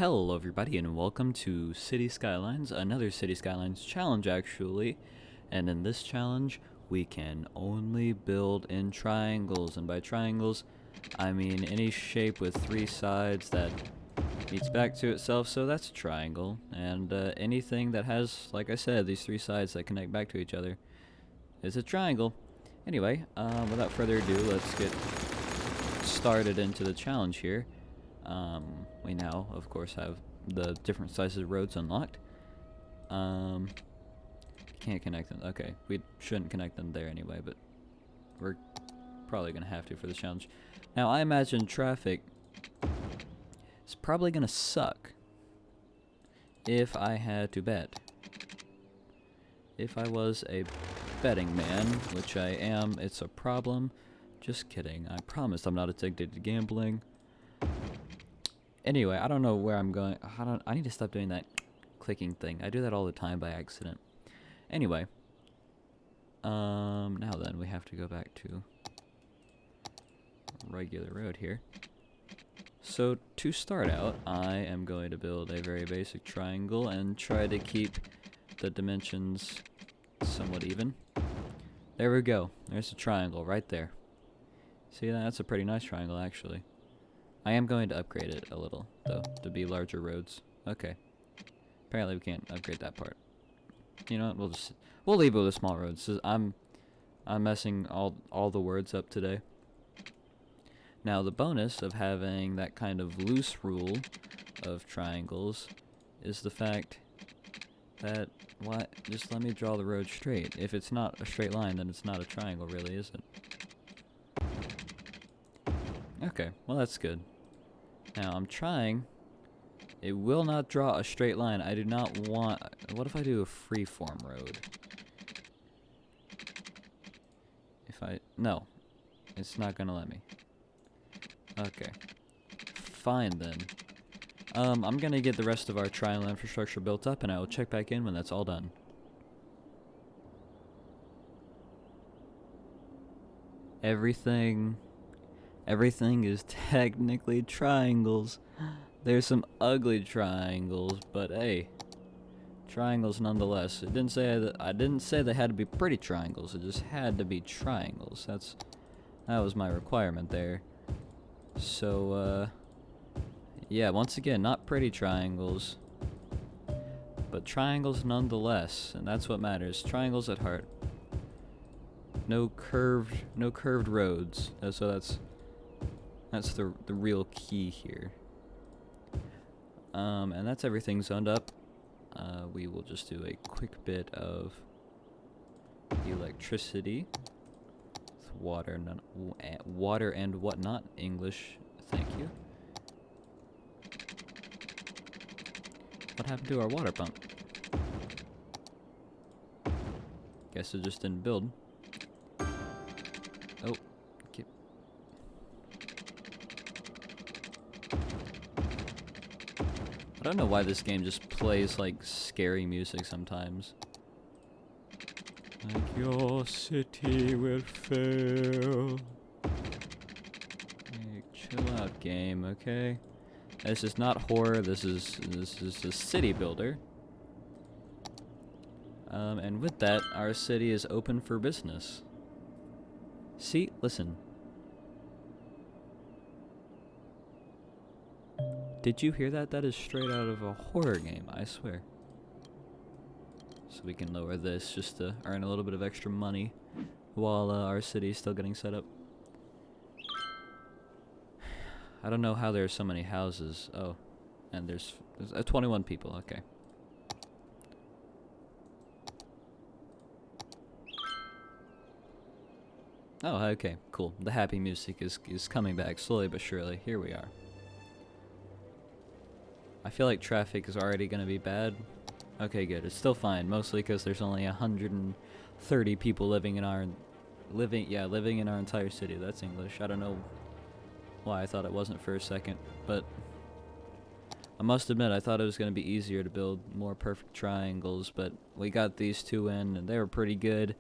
Hello everybody and welcome to Cities Skylines, another Cities Skylines challenge actually. And in this challenge, we can only build in triangles, and by triangles, I mean any shape with three sides that meets back to itself, so that's a triangle. And anything that has, like I said, these three sides that connect back to each other is a triangle. Anyway, without further ado, let's get started into the challenge here. We now, of course, have the different sizes of roads unlocked. Can't connect them. Okay, we shouldn't connect them there anyway, but we're probably gonna have to for this challenge. Now, I imagine traffic is probably gonna suck if I had to bet. If I was a betting man, which I am, it's a problem. Just kidding. I promise I'm not addicted to gambling. Anyway, I don't know where I'm going. I need to stop doing that clicking thing. I do that all the time by accident. Anyway, now then, we have to go back to regular road here. So to start out, I am going to build a very basic triangle and try to keep the dimensions somewhat even. There we go. There's a triangle right there. See that? That's a pretty nice triangle, actually. I am going to upgrade it a little, though, to be larger roads. Okay. Apparently we can't upgrade that part. You know what? We'll leave it with the small roads. I'm messing all the words up today. Now the bonus of having that kind of loose rule of triangles is the fact that just let me draw the road straight. If it's not a straight line, then it's not a triangle, really, is it? Okay, well that's good. Now I'm trying. It will not draw a straight line. I do not want. What if I do a freeform road? No, it's not gonna let me. Okay, fine then. I'm gonna get the rest of our triangle infrastructure built up, and I will check back in when that's all done. Everything is technically triangles. There's some ugly triangles, but hey, triangles nonetheless. It didn't say that. I didn't say they had to be pretty triangles. It just had to be triangles. That was my requirement there. So yeah, once again, not pretty triangles, but triangles nonetheless, and that's what matters. Triangles at heart. No curved roads. So that's the real key here. And that's everything zoned up. We will just do a quick bit of electricity, with water and whatnot. English, thank you. What happened to our water pump? Guess it just didn't build. Oh. I don't know why this game just plays like scary music sometimes. Like your city will fail. Hey, chill out, game, okay? This is not horror. This is a city builder. And with that, our city is open for business. See, listen. Did you hear that? That is straight out of a horror game, I swear. So we can lower this just to earn a little bit of extra money while our city is still getting set up. I don't know how there's so many houses. Oh, and there's 21 people, okay. Oh, okay, cool. The happy music is coming back slowly but surely. Here we are. I feel like traffic is already gonna be bad. Okay, good. It's still fine, mostly because there's only 130 people living in our entire city. That's English. I don't know why I thought it wasn't for a second, but I must admit I thought it was gonna be easier to build more perfect triangles, but we got these two in and they were pretty good.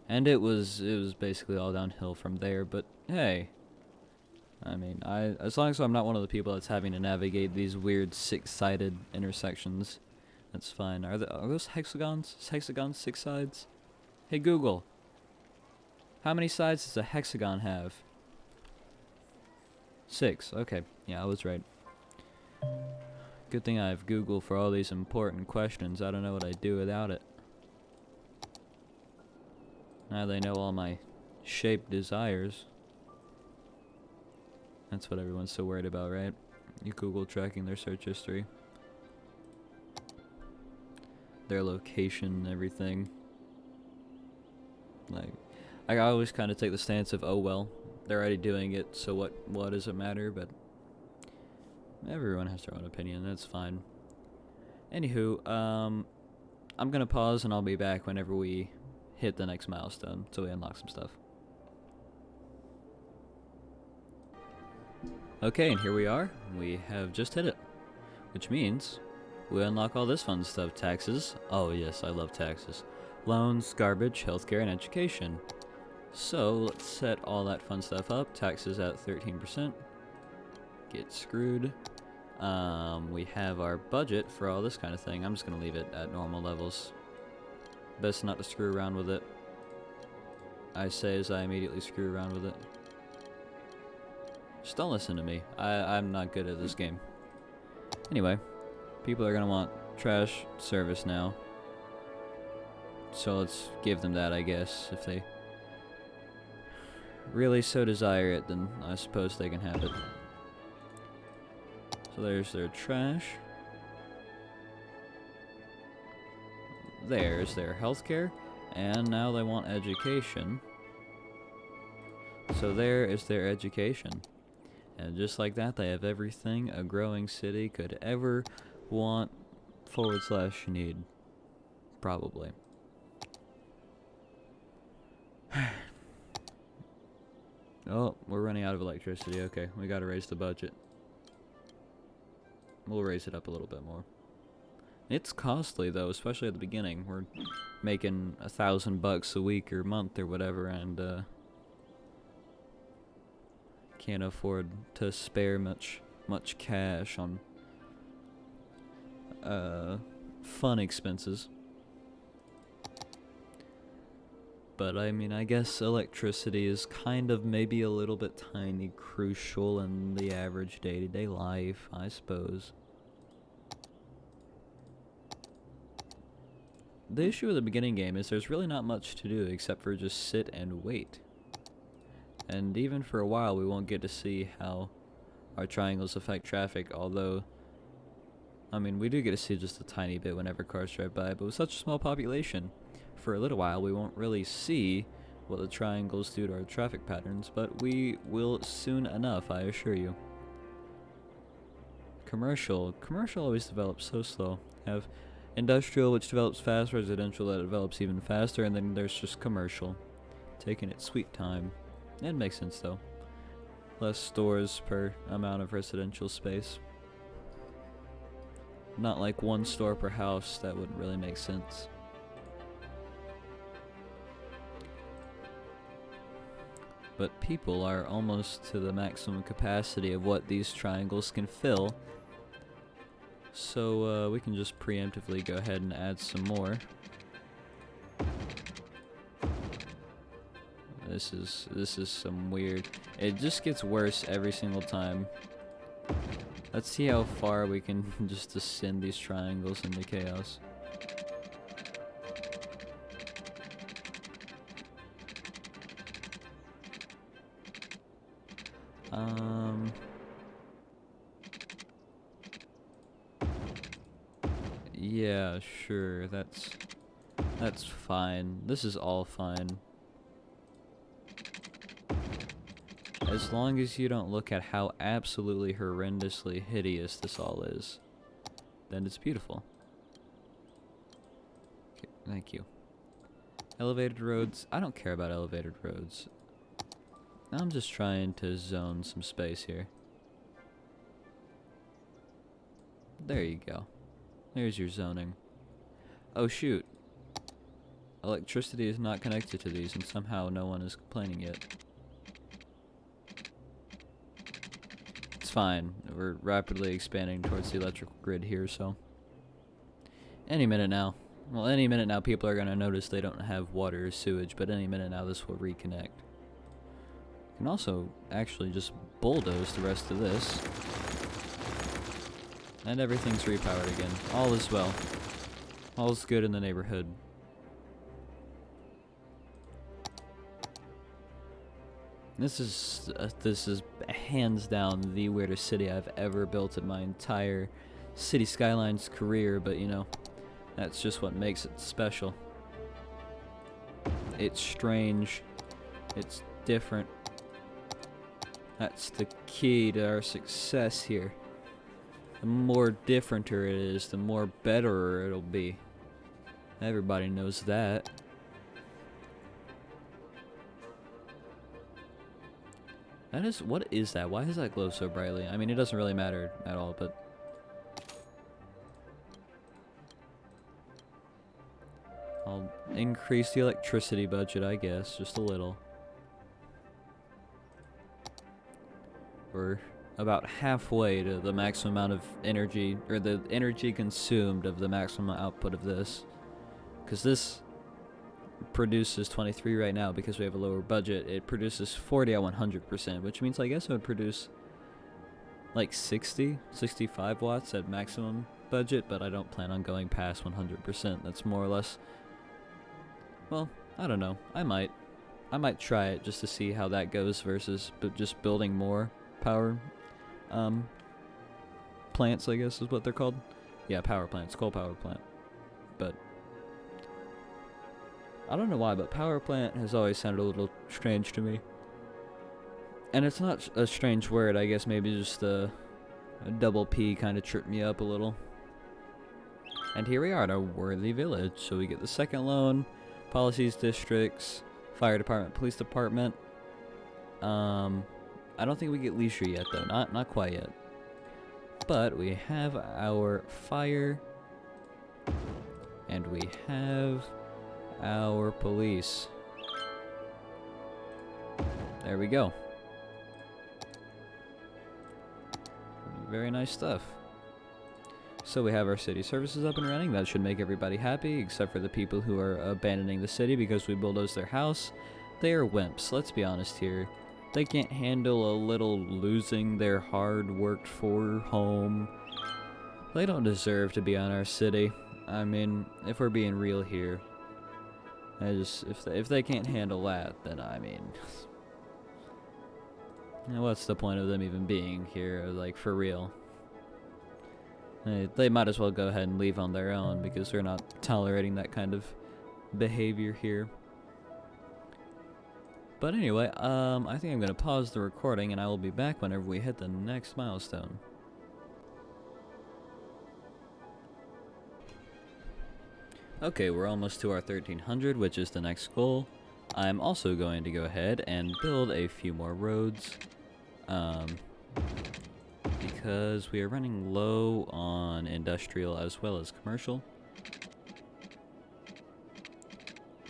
And it was basically all downhill from there, but hey, I mean, as long as I'm not one of the people that's having to navigate these weird six-sided intersections, that's fine. Are those hexagons? Is hexagon 6 sides? Hey Google, how many sides does a hexagon have? 6. Okay, yeah, I was right. Good thing I have Google for all these important questions. I don't know what I'd do without it. Now they know all my shape desires. That's what everyone's so worried about, right? You Google tracking their search history, their location, everything. Like, I always kind of take the stance of, oh well, they're already doing it, so what does it matter? But everyone has their own opinion, that's fine. Anywho, I'm gonna pause and I'll be back whenever we hit the next milestone, so we unlock some stuff. Okay, and here we are. We have just hit it, which means we unlock all this fun stuff. Taxes. Oh yes, I love taxes. Loans, garbage, healthcare, and education. So let's set all that fun stuff up. Taxes at 13%. Get screwed. We have our budget for all this kind of thing. I'm just gonna leave it at normal levels. Best not to screw around with it. I say as I immediately screw around with it. Just don't listen to me. I'm not good at this game. Anyway, people are gonna want trash service now. So let's give them that, I guess. If they really so desire it, then I suppose they can have it. So there's their trash. There's their healthcare. And now they want education. So there is their education. And just like that, they have everything a growing city could ever want / need. Probably. Oh, we're running out of electricity. Okay, we gotta raise the budget. We'll raise it up a little bit more. It's costly though, especially at the beginning. We're making $1,000 a week or month or whatever, and can't afford to spare much cash on fun expenses. But I mean, I guess electricity is kind of maybe a little bit tiny crucial in the average day-to-day life, I suppose. The issue with the beginning game is there's really not much to do except for just sit and wait. And even for a while we won't get to see how our triangles affect traffic, although, I mean, we do get to see just a tiny bit whenever cars drive by, but with such a small population, for a little while we won't really see what the triangles do to our traffic patterns, but we will soon enough, I assure you. Commercial always develops so slow. Have industrial, which develops fast, residential that develops even faster, and then there's just commercial, taking its sweet time. It makes sense though. Less stores per amount of residential space. Not like one store per house, that wouldn't really make sense. But people are almost to the maximum capacity of what these triangles can fill. So we can just preemptively go ahead and add some more. This is some weird. It just gets worse every single time. Let's see how far we can just ascend these triangles into chaos. Yeah, sure, that's fine. This is all fine. As long as you don't look at how absolutely horrendously hideous this all is, then it's beautiful. Okay, thank you. Elevated roads. I don't care about elevated roads. I'm just trying to zone some space here. There you go. There's your zoning. Oh shoot. Electricity is not connected to these and somehow no one is complaining yet. fine. We're rapidly expanding towards the electrical grid here, so any minute now. Well, any minute now people are going to notice they don't have water or sewage, but any minute now this will reconnect. You can also actually just bulldoze the rest of this. And everything's repowered again. All is well. All's good in the neighborhood. This is hands down the weirdest city I've ever built in my entire Cities Skylines career, but you know, that's just what makes it special. It's strange. It's different. That's the key to our success here. The more differenter it is, the more better it'll be. Everybody knows that. What is that? Why does that glow so brightly? I mean, it doesn't really matter at all, but I'll increase the electricity budget, I guess, just a little. We're about halfway to the maximum amount of energy, or the energy consumed of the maximum output of this. Because this produces 23 right now because we have a lower budget. It produces 40 at 100%, which means I guess it would produce like 65 watts at maximum budget, but I don't plan on going past 100%. That's more or less, well, I don't know. I might try it just to see how that goes versus just building more power plants, I guess is what they're called. Yeah, power plants, coal power plant. But I don't know why, but power plant has always sounded a little strange to me. And it's not a strange word, I guess maybe just a double P kind of tripped me up a little. And here we are at our worthy village. So we get the second loan, policies, districts, fire department, police department. I don't think we get leisure yet though, not quite yet. But we have our fire, and we have our police. There we go. Very nice stuff. So we have our city services up and running. That should make everybody happy, except for the people who are abandoning the city because we bulldozed their house. They are wimps, let's be honest here. They can't handle a little losing their hard-worked-for home. They don't deserve to be on our city. I mean, if we're being real here, if they can't handle that, then I mean, what's the point of them even being here? Like, for real. They might as well go ahead and leave on their own because we're not tolerating that kind of behavior here. But anyway, I think I'm going to pause the recording and I will be back whenever we hit the next milestone. Okay, we're almost to our 1300, which is the next goal. I'm also going to go ahead and build a few more roads. Because we are running low on industrial as well as commercial.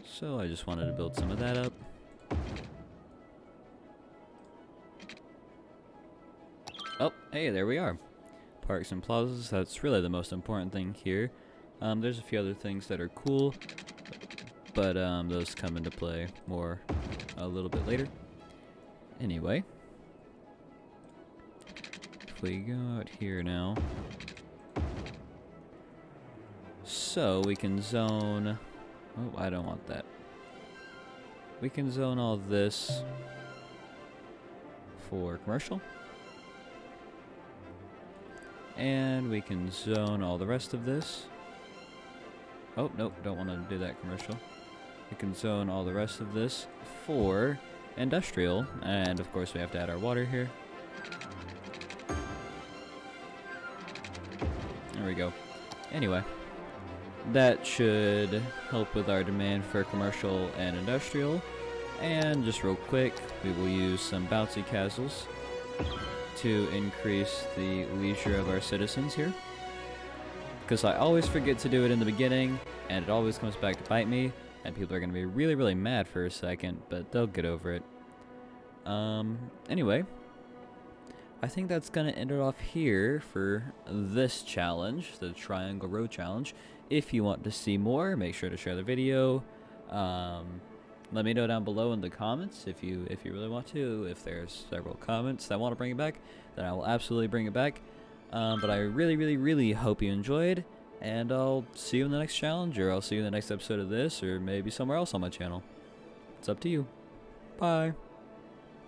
So I just wanted to build some of that up. Oh, hey, there we are. Parks and plazas, that's really the most important thing here. There's a few other things that are cool, but those come into play more a little bit later. Anyway, if we go out here now, so we can zone, oh, I don't want that. We can zone all this for commercial. And we can zone all the rest of this. Oh, nope, don't want to do that commercial. We can zone all the rest of this for industrial. And of course we have to add our water here. There we go. Anyway, that should help with our demand for commercial and industrial. And just real quick, we will use some bouncy castles to increase the leisure of our citizens here. Because I always forget to do it in the beginning, and it always comes back to bite me, and people are going to be really, really mad for a second, but they'll get over it. Anyway, I think that's going to end it off here for this challenge, the Triangle Road Challenge. If you want to see more, make sure to share the video. Let me know down below in the comments if you really want to. If there's several comments that want to bring it back, then I will absolutely bring it back. But I really hope you enjoyed, and I'll see you in the next challenge, or I'll see you in the next episode of this, or maybe somewhere else on my channel. It's up to you. Bye.